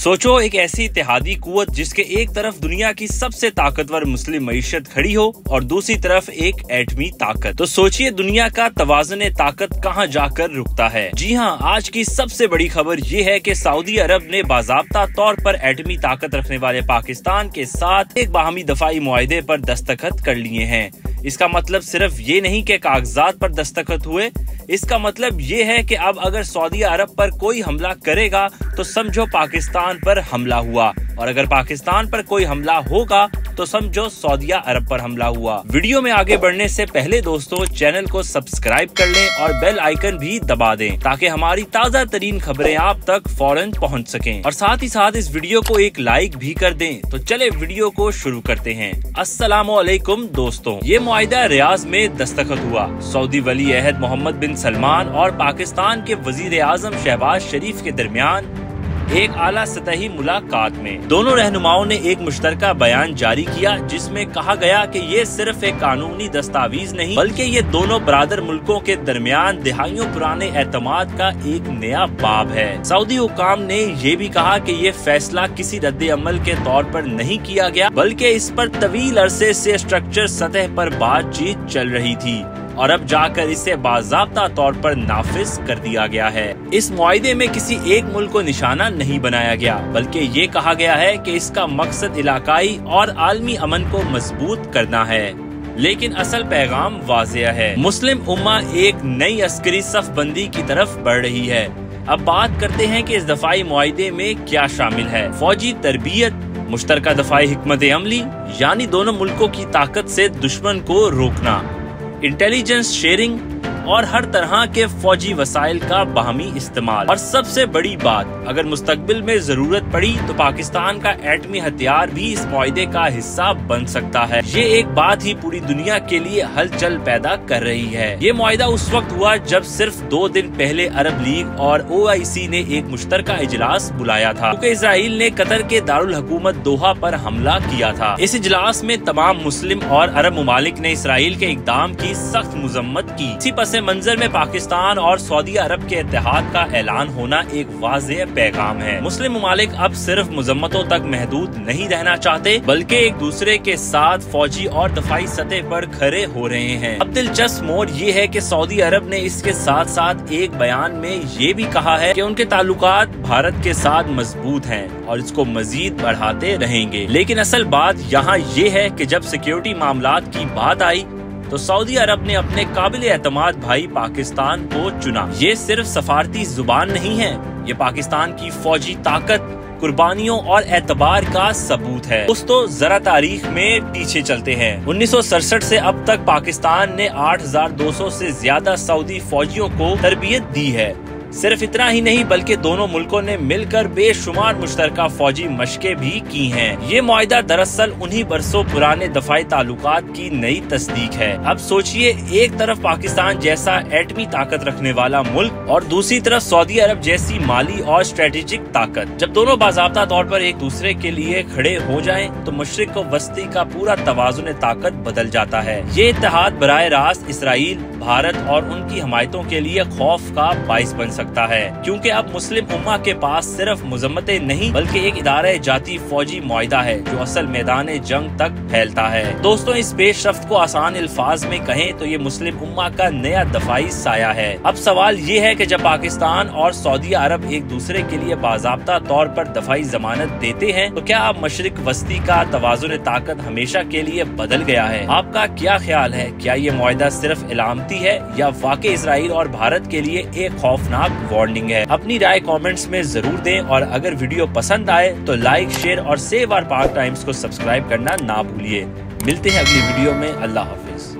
सोचो एक ऐसी इत्तेहादी कुव्वत जिसके एक तरफ दुनिया की सबसे ताकतवर मुस्लिम मईशत खड़ी हो और दूसरी तरफ एक एटमी ताकत। तो सोचिए दुनिया का तवाज़ुन ताकत कहां जाकर रुकता है। जी हां, आज की सबसे बड़ी खबर ये है कि सऊदी अरब ने बाज़ाब्ता तौर पर एटमी ताकत रखने वाले पाकिस्तान के साथ एक बाहमी दफाई मुआहदे पर दस्तखत कर लिए हैं। इसका मतलब सिर्फ ये नहीं कि कागजात पर दस्तखत हुए, इसका मतलब ये है कि अब अगर सऊदी अरब पर कोई हमला करेगा तो समझो पाकिस्तान पर हमला हुआ, और अगर पाकिस्तान पर कोई हमला होगा तो समझो सऊदी अरब पर हमला हुआ। वीडियो में आगे बढ़ने से पहले दोस्तों चैनल को सब्सक्राइब कर लें और बेल आइकन भी दबा दें ताकि हमारी ताज़ा तरीन खबरें आप तक फौरन पहुंच सकें, और साथ ही साथ इस वीडियो को एक लाइक भी कर दें। तो चले वीडियो को शुरू करते हैं। अस्सलामु अलैकुम दोस्तों, ये मुआहिदा रियाज में दस्तखत हुआ। सऊदी वली अहद मोहम्मद बिन सलमान और पाकिस्तान के वजीर आजम शहबाज शरीफ के दरमियान एक आला सतही मुलाकात में दोनों रहनुमाओं ने एक मुश्तरका बयान जारी किया जिसमें कहा गया कि ये सिर्फ एक कानूनी दस्तावेज नहीं बल्कि ये दोनों बरादर मुल्कों के दरमियान दिहाइयों पुराने एतमाद का एक नया बाब है। सऊदी हुकाम ने ये भी कहा कि ये फैसला किसी रद्द अमल के तौर पर नहीं किया गया बल्कि इस पर तवील अरसे से स्ट्रक्चर सतह पर बातचीत चल रही थी और अब जाकर इसे बाज़ाब्ता तौर पर नाफिज कर दिया गया है। इस मुआहिदे में किसी एक मुल्क को निशाना नहीं बनाया गया बल्कि ये कहा गया है कि इसका मकसद इलाकाई और आलमी अमन को मजबूत करना है। लेकिन असल पैगाम वाज़ेह है, मुस्लिम उम्मा एक नई अस्करी सफबंदी की तरफ बढ़ रही है। अब बात करते हैं कि इस दफाई मुआहिदे में क्या शामिल है। फौजी तरबियत, मुश्तरका दफाई हिकमत अमली यानी दोनों मुल्कों की ताकत से दुश्मन को रोकना, इंटेलिजेंस शेयरिंग और हर तरह के फौजी वसाइल का बाहमी इस्तेमाल, और सबसे बड़ी बात अगर मुस्तकबिल में जरूरत पड़ी तो पाकिस्तान का एटमी हथियार भी इस मुआहिदे का हिस्सा बन सकता है। ये एक बात ही पूरी दुनिया के लिए हलचल पैदा कर रही है। ये मुआहिदा उस वक्त हुआ जब सिर्फ 2 दिन पहले अरब लीग और OIC ने एक मुश्तरका इजलास बुलाया था क्योंकि इसराइल ने कतर के दारुल हुकूमत दोहा पर हमला किया था। इस इजलास में तमाम मुस्लिम और अरब ममालिक ने इसराइल के इकदाम की सख्त मजम्मत की। इसी पस मंजर में पाकिस्तान और सऊदी अरब के इत्तेहाद का ऐलान होना एक वाज़ेह पैगाम है। मुस्लिम ममालिक अब सिर्फ मजम्मतों तक महदूद नहीं रहना चाहते बल्कि एक दूसरे के साथ फौजी और दफाई सतह पर खड़े हो रहे हैं। अब दिलचस्प मोड़ ये है कि सऊदी अरब ने इसके साथ साथ एक बयान में ये भी कहा है कि उनके ताल्लुकात भारत के साथ मजबूत हैं और इसको मजीद बढ़ाते रहेंगे। लेकिन असल बात यहाँ ये है कि जब सिक्योरिटी मामलात की बात आई तो सऊदी अरब ने अपने काबिल एतमाद भाई पाकिस्तान को चुना। ये सिर्फ सफारती जुबान नहीं है, ये पाकिस्तान की फौजी ताकत, कुर्बानियों और एतबार का सबूत है। दोस्तों जरा तारीख में पीछे चलते हैं। 1967 से अब तक पाकिस्तान ने 8,200 से ज्यादा सऊदी फौजियों को तरबियत दी है। सिर्फ इतना ही नहीं बल्कि दोनों मुल्कों ने मिलकर बेशुमार मुश्तरका फौजी मशकें भी की हैं। ये मुआहिदा दरअसल उन्हीं बरसों पुराने दफाई ताल्लुकात की नई तस्दीक है। अब सोचिए एक तरफ पाकिस्तान जैसा एटमी ताकत रखने वाला मुल्क और दूसरी तरफ सऊदी अरब जैसी माली और स्ट्रेटेजिक ताकत। जब दोनों बाज़ाब्ता तौर पर एक दूसरे के लिए खड़े हो जाएं तो मशरिक व वस्ती का पूरा तवाज़ुन ताकत बदल जाता है। ये इत्तेहाद बराह रास्त इसराइल, भारत और उनकी हमायतों के लिए खौफ का बाइस बन सकता है क्योंकि अब मुस्लिम उम्मा के पास सिर्फ मजम्मतें नहीं बल्कि एक इदारे जाती फौजी मुआहिदा है जो असल मैदान जंग तक फैलता है। दोस्तों इस पेशरफ्त को आसान अल्फाज में कहें तो ये मुस्लिम उम्मा का नया दफाई साया है। अब सवाल ये है कि जब पाकिस्तान और सऊदी अरब एक दूसरे के लिए बाज़ाब्ता तौर पर दफाई जमानत देते हैं तो क्या अब मशरिक वस्ती का तवाज़ुन ताकत हमेशा के लिए बदल गया है? आपका क्या ख्याल है? क्या ये मुआहिदा सिर्फ इलामती है या वाकई इसराइल और भारत के लिए एक खौफनाक वार्निंग है? अपनी राय कमेंट्स में जरूर दें और अगर वीडियो पसंद आए तो लाइक, शेयर और सेव आवर पाक टाइम्स को सब्सक्राइब करना ना भूलिए। मिलते हैं अगली वीडियो में। अल्लाह हाफिज।